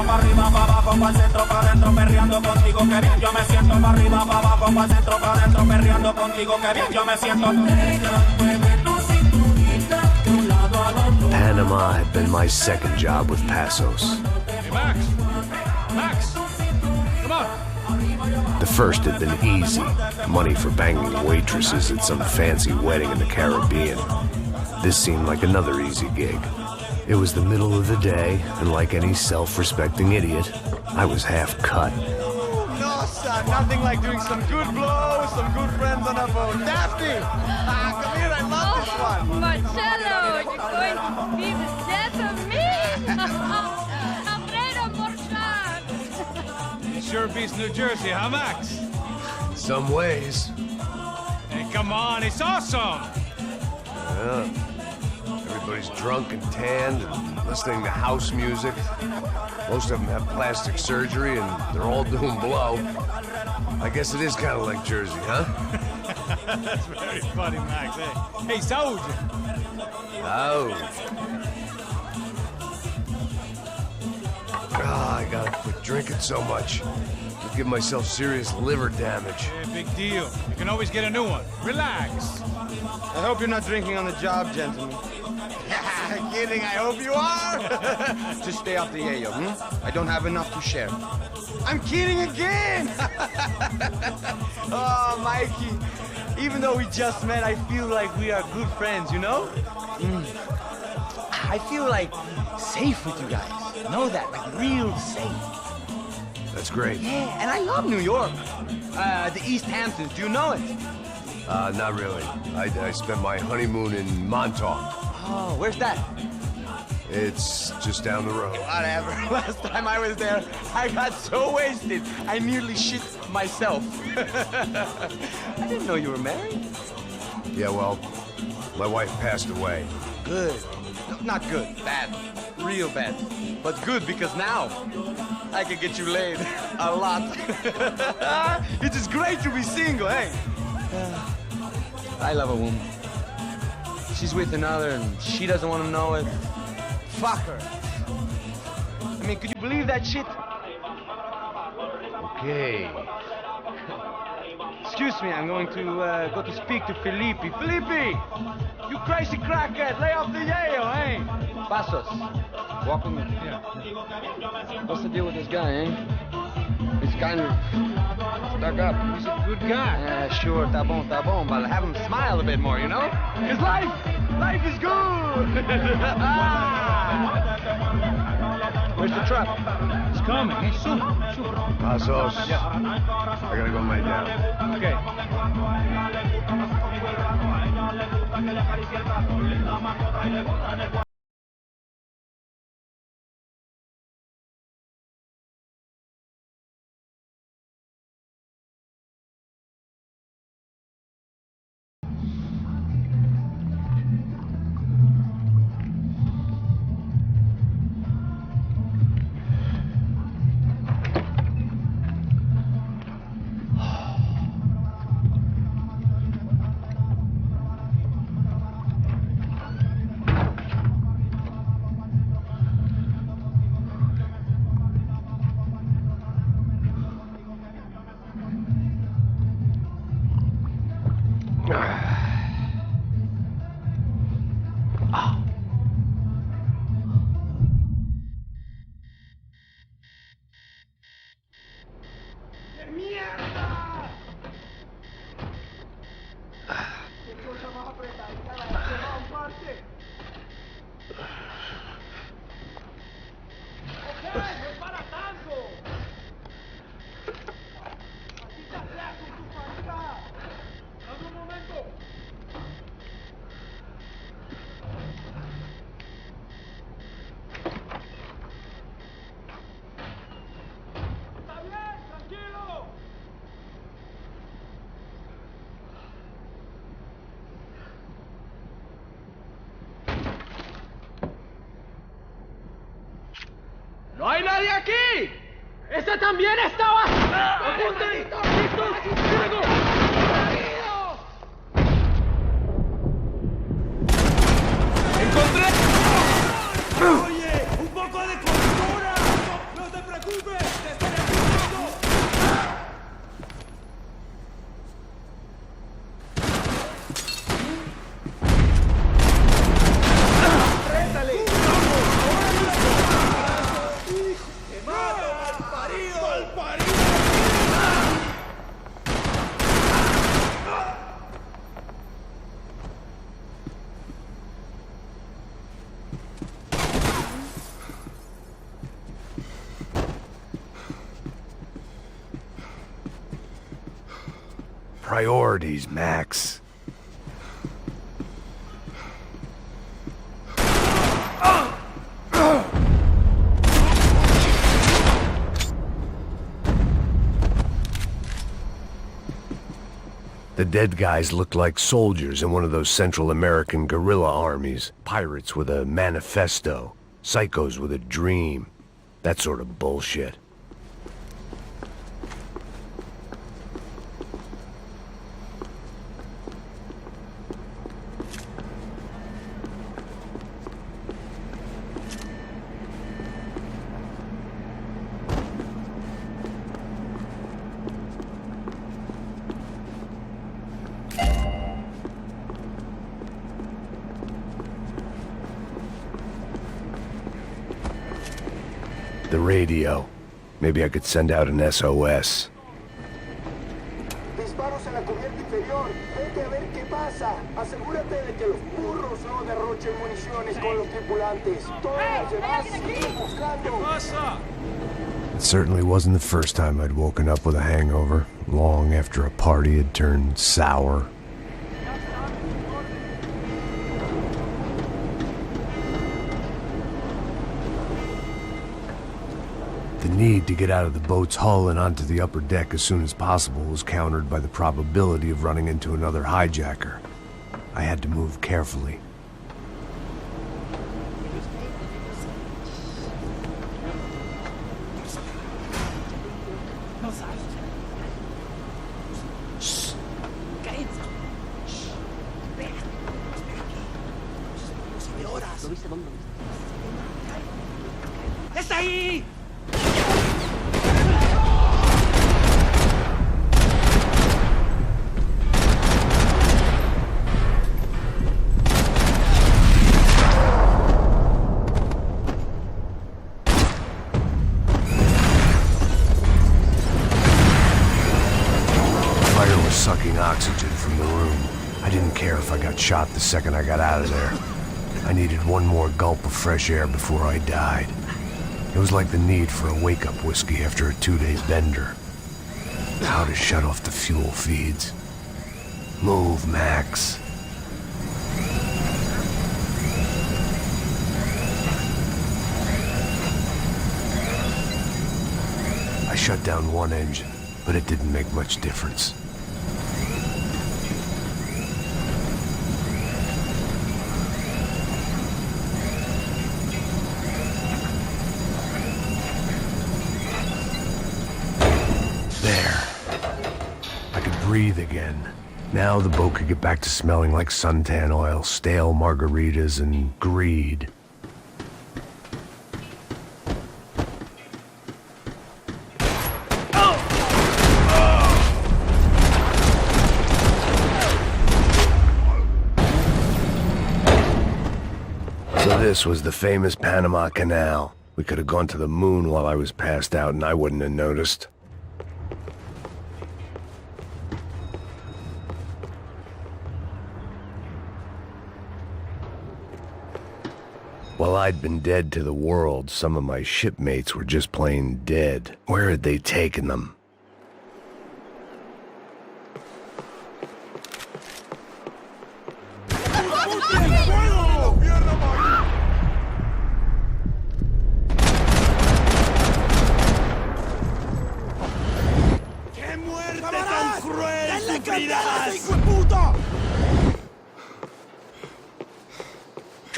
pa' arriba, pa' abajo, pa' el centro, pa' adentro, perreando contigo, que bien yo me siento. Pa' arriba, pa' abajo, pa' el centro, pa' adentro, perreando contigo, que bien yo me siento. Panama had been my second job with Passos. Hey, Max! Max! Come on! The first had been easy. Money for banging waitresses at some fancy wedding in the Caribbean. This seemed like another easy gig. It was the middle of the day, and like any self-respecting idiot, I was half cut. No, son, nothing like doing some good blows, some good friends on a boat. Daphne! Come here, I love this one. Marcello, you're going to be the death of me? Alfredo Morchan! It sure beats New Jersey, huh, Max? Some ways. Hey, come on, it's awesome! Yeah. Everybody's drunk and tanned and listening to house music. Most of them have plastic surgery and they're all doing blow. I guess it is kind of like Jersey, huh? That's very funny, Max. Hey, Saúde! Oh. I gotta quit drinking so much. I'll give myself serious liver damage. Yeah, big deal. You can always get a new one. Relax. I hope you're not drinking on the job, gentlemen. Kidding, I hope you are. Just stay off the yayo, I don't have enough to share. I'm kidding again! Oh, Mikey, even though we just met, I feel like we are good friends, you know? I feel like safe with you guys. Know that, like real safe. That's great. Yeah, and I love New York. The East Hamptons, do you know it? Not really. I spent my honeymoon in Montauk. Oh, where's that? It's just down the road. Whatever. Last time I was there, I got so wasted, I nearly shit myself. I didn't know you were married. Yeah, well, my wife passed away. Good. No, not good. Bad. Real bad. But good because now I can get you laid a lot. It is great to be single, hey? I love a woman. She's with another and she doesn't want to know it. Fuck her. I mean, could you believe that shit? Okay. Excuse me, I'm going to go to speak to Felipe. Felipe! You crazy crackhead, lay off the yayo, eh? Passos. Walk with me. Yeah. What's the deal with this guy, eh? He's kind of stuck up. He's a good guy. Yeah, sure, tá bom, but have him smile a bit more, you know? Cause life is good! Where's the truck? It's coming. Hey, soon. Passos. Yeah. I gotta go lay down. Okay. ¡No hay nadie aquí! ¡Ese también estaba! ¡Apunten! ¡Listos! ¡Fuego! ¡Encontré! ¡Oye! ¡Un poco de cordura! ¡No te Priorities, Max. The dead guys looked like soldiers in one of those Central American guerrilla armies. Pirates with a manifesto. Psychos with a dream. That sort of bullshit. The radio. Maybe I could send out an SOS. Disparos en la cubierta inferior. Vete a ver qué pasa. Asegúrate de que los burros no derrochen municiones con los tripulantes. Todos los demás siguen buscando. It certainly wasn't the first time I'd woken up with a hangover, long after a party had turned sour. The need to get out of the boat's hull and onto the upper deck as soon as possible was countered by the probability of running into another hijacker. I had to move carefully. ¡Está ahí! Sucking oxygen from the room. I didn't care if I got shot the second I got out of there. I needed one more gulp of fresh air before I died. It was like the need for a wake-up whiskey after a 2-day bender. How to shut off the fuel feeds. Move, Max. I shut down one engine, but it didn't make much difference. Breathe again. Now the boat could get back to smelling like suntan oil, stale margaritas, and greed. So this was the famous Panama Canal. We could have gone to the moon while I was passed out and I wouldn't have noticed. While I'd been dead to the world, some of my shipmates were just plain dead. Where had they taken them?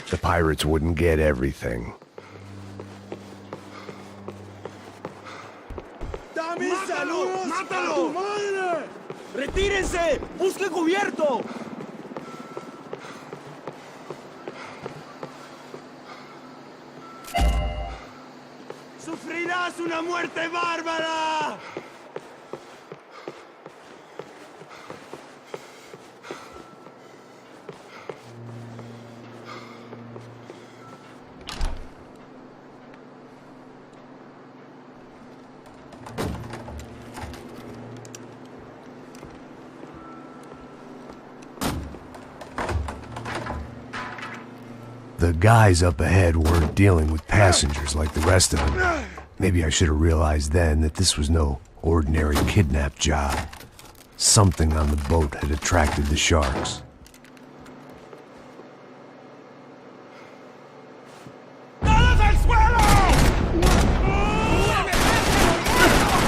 The pirates wouldn't get everything. ¡Dame saludos a tu madre! ¡Retírense! ¡Busque cubierto! ¡Sufrirás una muerte bárbara! The guys up ahead weren't dealing with passengers like the rest of them. Maybe I should have realized then that this was no ordinary kidnap job. Something on the boat had attracted the sharks. ¡Todos al suelo!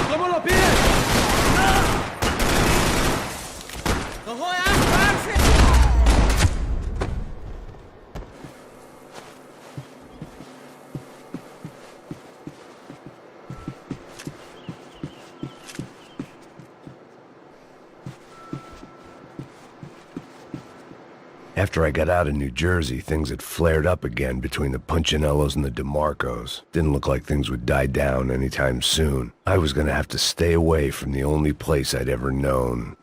¿Cómo lo piden? ¡No jodas, parce! After I got out of New Jersey, things had flared up again between the Punchinellos and the DeMarcos. Didn't look like things would die down anytime soon. I was gonna have to stay away from the only place I'd ever known.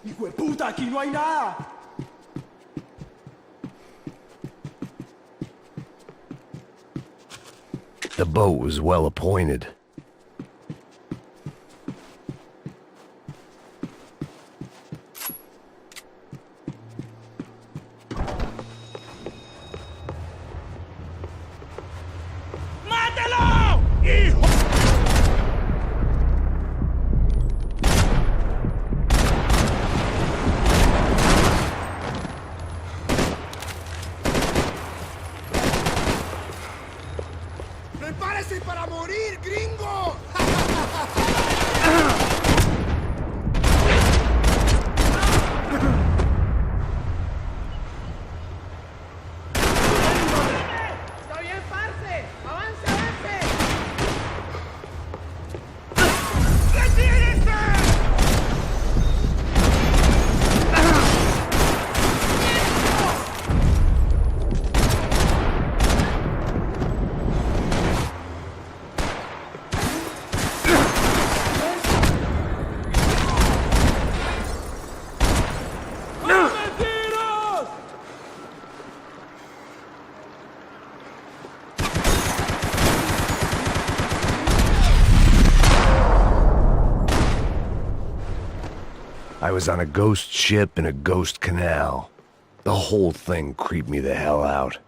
¡Hijo de puta, aquí no hay nada! The boat was well appointed. ¡Mátalo! ¡Hijo! ¡Prepárese para morir, gringo! ¡Está bien, parce! ¡Avance, avance! ¡Retírense! I was on a ghost ship in a ghost canal. The whole thing creeped me the hell out.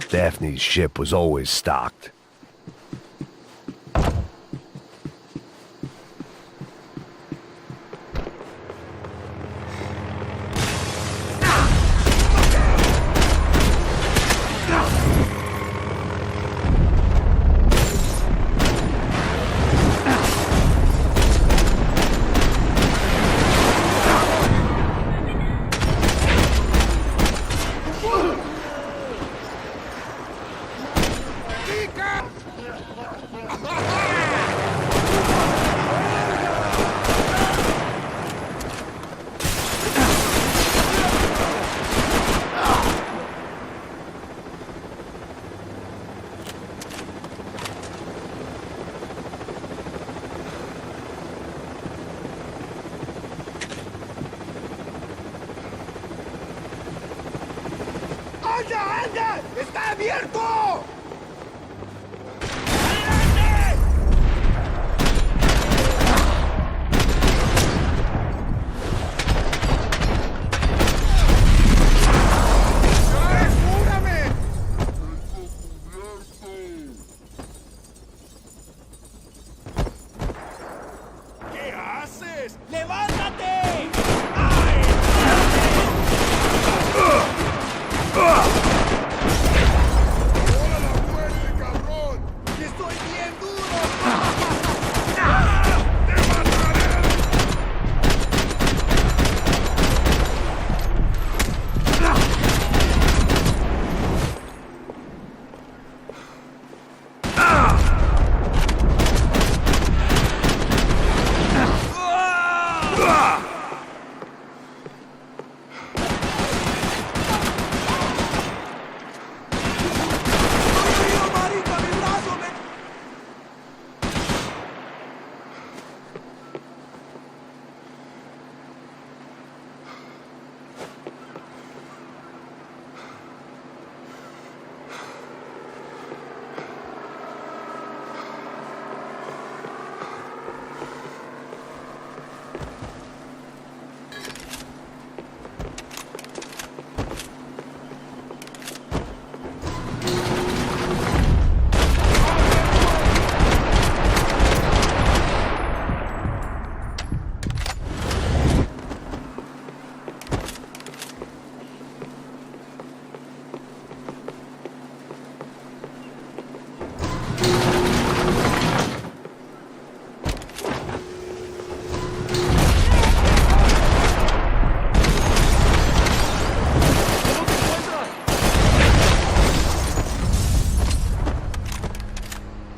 Daphne's ship was always stocked. ¡Anda, anda! ¡Está abierto! ¿Qué haces? ¡Levántate!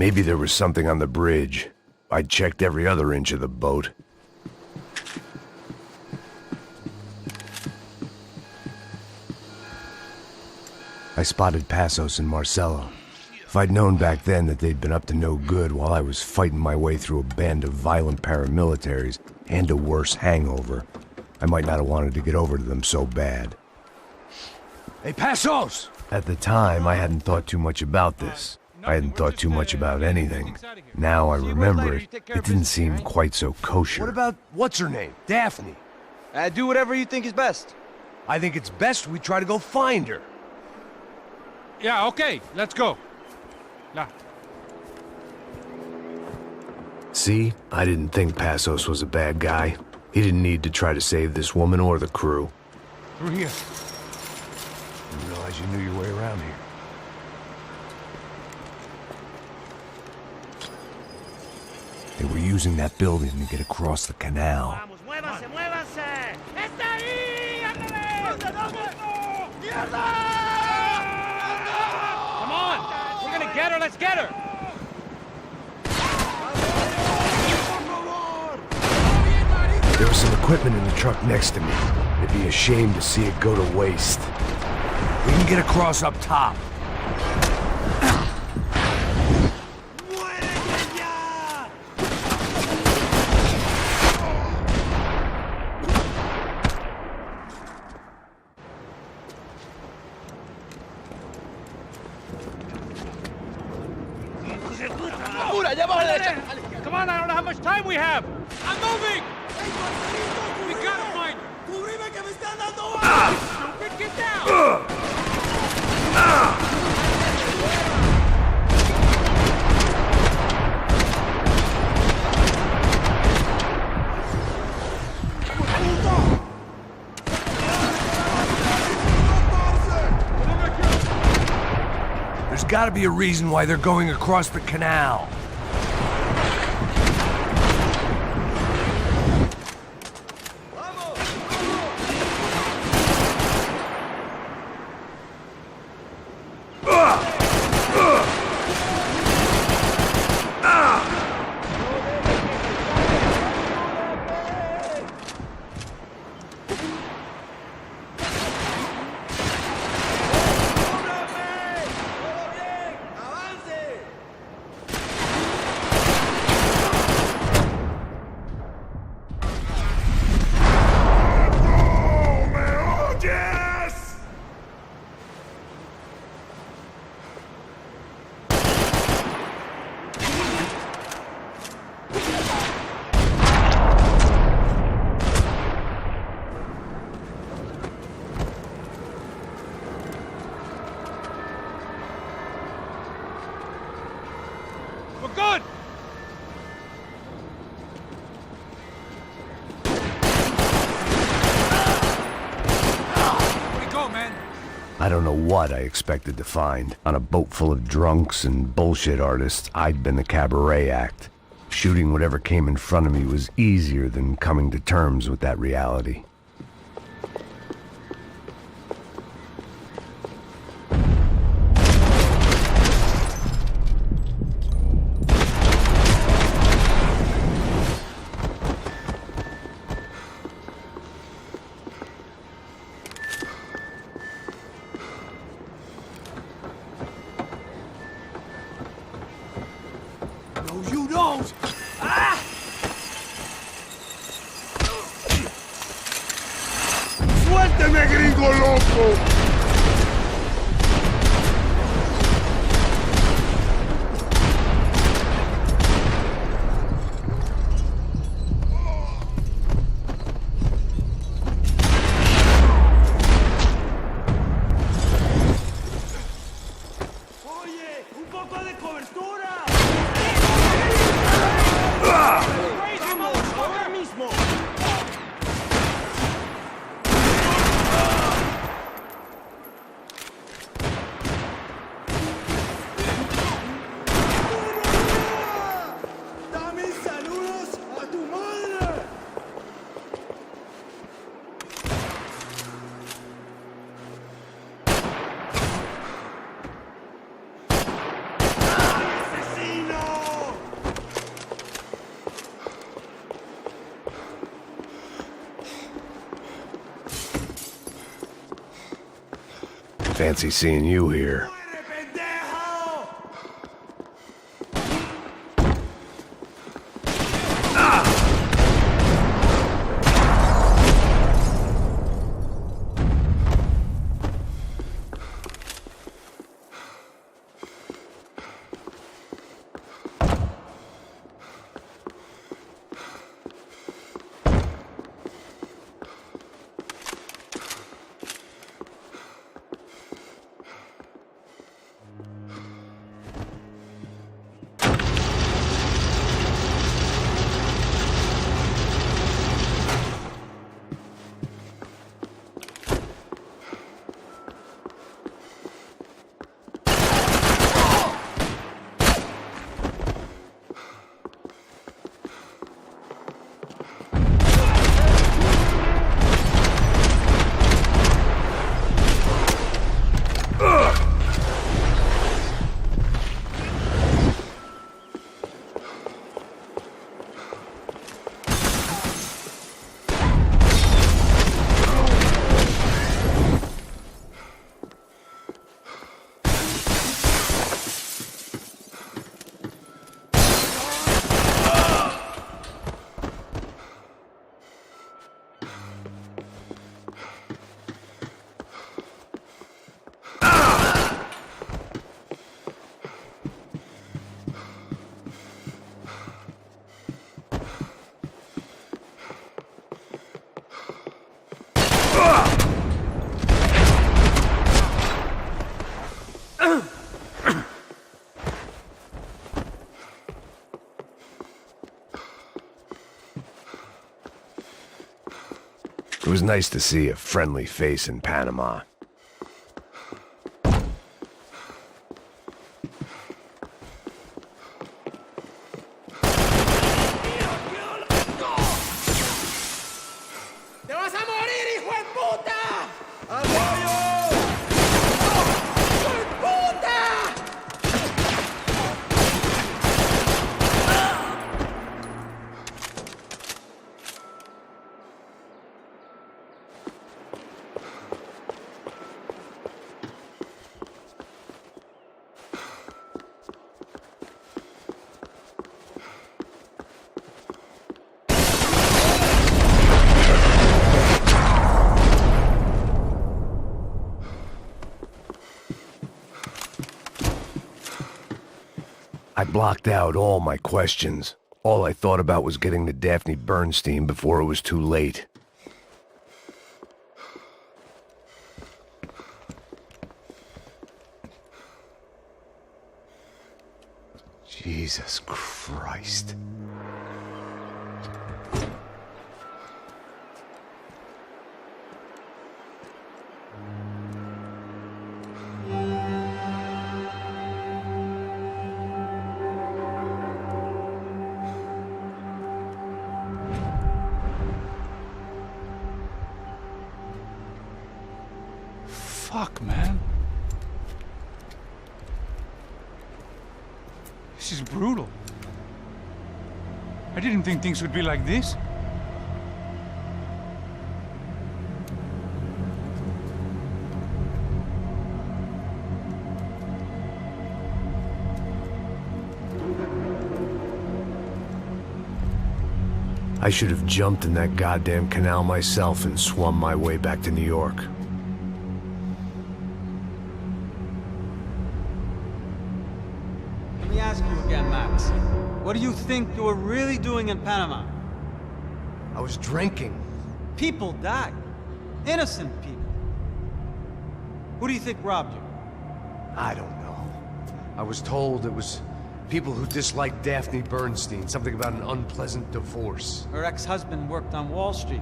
Maybe there was something on the bridge. I'd checked every other inch of the boat. I spotted Passos and Marcelo. If I'd known back then that they'd been up to no good while I was fighting my way through a band of violent paramilitaries and a worse hangover, I might not have wanted to get over to them so bad. Hey, Passos! At the time, I hadn't thought too much about this. I hadn't thought too much about anything. Now I remember it, it didn't seem quite so kosher. What about, what's her name? Daphne. Do whatever you think is best. I think it's best we try to go find her. Yeah, okay, let's go. Nah. See, I didn't think Passos was a bad guy. He didn't need to try to save this woman or the crew. Through here. Didn't realize you knew your way around here. They were using that building to get across the canal. Vamos, muévanse, muévanse. ¡Está ahí! ¡Ándale! ¡Mierda! Come on! We're gonna get her, let's get her! There was some equipment in the truck next to me. It'd be a shame to see it go to waste. We can get across up top. Come on, I don't know how much time we have. I'm moving. We gotta find her. Stupid, get down. There's gotta be a reason why they're going across the canal. We're good. Where'd he go, man? I don't know what I expected to find. On a boat full of drunks and bullshit artists, I'd been the cabaret act. Shooting whatever came in front of me was easier than coming to terms with that reality. No, you don't! Ah! Fancy seeing you here. It was nice to see a friendly face in Panama. I blocked out all my questions. All I thought about was getting to Daphne Bernstein before it was too late. Jesus Christ. Fuck, man. This is brutal. I didn't think things would be like this. I should have jumped in that goddamn canal myself and swum my way back to New York. Let me ask you again, Max. What do you think you were really doing in Panama? I was drinking. People died. Innocent people. Who do you think robbed you? I don't know. I was told it was people who disliked Daphne Bernstein, something about an unpleasant divorce. Her ex-husband worked on Wall Street.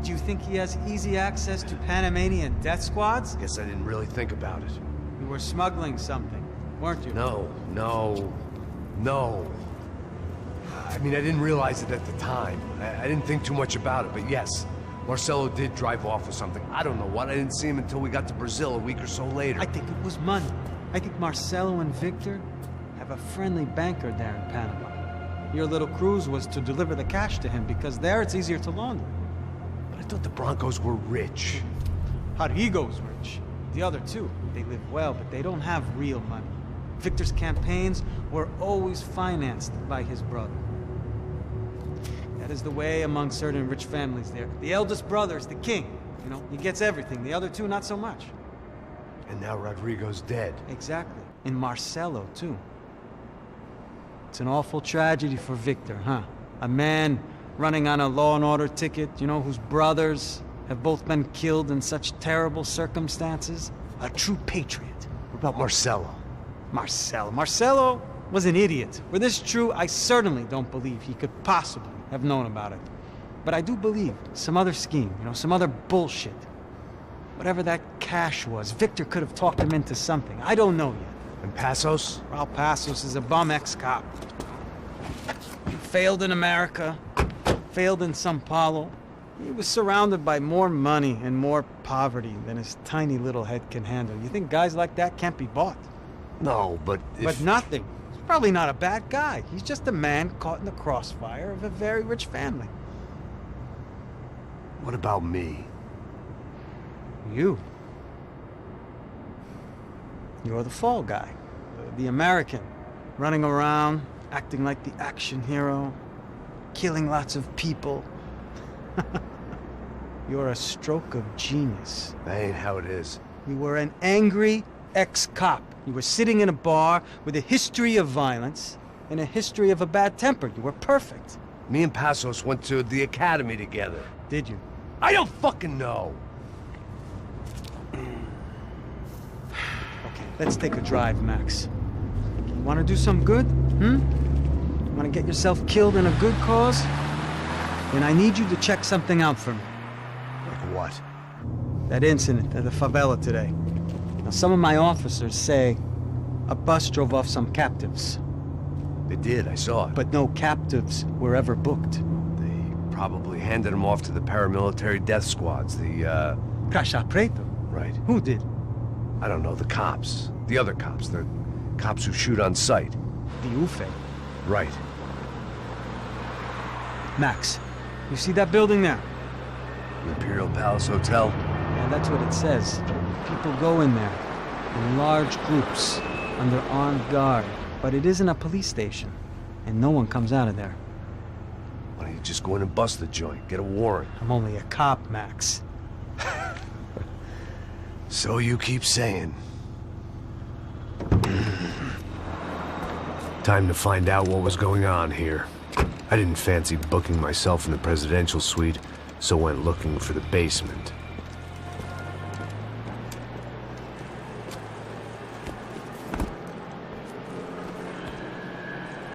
Do you think he has easy access to Panamanian death squads? Guess I didn't really think about it. You were smuggling something, weren't you? No. I mean, I didn't realize it at the time. I didn't think too much about it, but yes, Marcelo did drive off with something. I don't know what. I didn't see him until we got to Brazil a week or so later. I think it was money. I think Marcelo and Victor have a friendly banker there in Panama. Your little cruise was to deliver the cash to him because there it's easier to launder. But I thought the Broncos were rich. Rodrigo's rich. The other two, they live well, but they don't have real money. Victor's campaigns were always financed by his brother. That is the way among certain rich families there. The eldest brother is the king. You know, he gets everything. The other two, not so much. And now Rodrigo's dead. Exactly. And Marcelo, too. It's an awful tragedy for Victor, huh? A man running on a law and order ticket, you know, whose brothers have both been killed in such terrible circumstances. A true patriot. What about Marcelo? Marcelo was an idiot. Were this true, I certainly don't believe he could possibly have known about it. But I do believe some other scheme, you know, some other bullshit. Whatever that cash was, Victor could have talked him into something. I don't know yet. And Passos? Raul Passos is a bum ex-cop. He failed in America, failed in Sao Paulo. He was surrounded by more money and more poverty than his tiny little head can handle. You think guys like that can't be bought? No, but if... But nothing. He's probably not a bad guy. He's just a man caught in the crossfire of a very rich family. What about me? You. You're the fall guy. The American. Running around, acting like the action hero. Killing lots of people. You're a stroke of genius. That ain't how it is. You were an angry ex-cop. You were sitting in a bar with a history of violence and a history of a bad temper. You were perfect. Me and Passos went to the academy together. Did you? I don't fucking know! Okay, let's take a drive, Max. You want to do some good? You want to get yourself killed in a good cause? Then I need you to check something out for me. Like what? That incident at the favela today. Now, some of my officers say a bus drove off some captives. They did, I saw it. But no captives were ever booked. They probably handed them off to the paramilitary death squads, the, Caixa Preto? Right. Who did? I don't know, the cops. The other cops. The cops who shoot on sight. The UFE. Right. Max, you see that building there? The Imperial Palace Hotel? Yeah, that's what it says. People go in there, in large groups, under armed guard. But it isn't a police station, and no one comes out of there. Why don't you just go in and bust the joint, get a warrant? I'm only a cop, Max. So you keep saying. Time to find out what was going on here. I didn't fancy booking myself in the presidential suite, so went looking for the basement.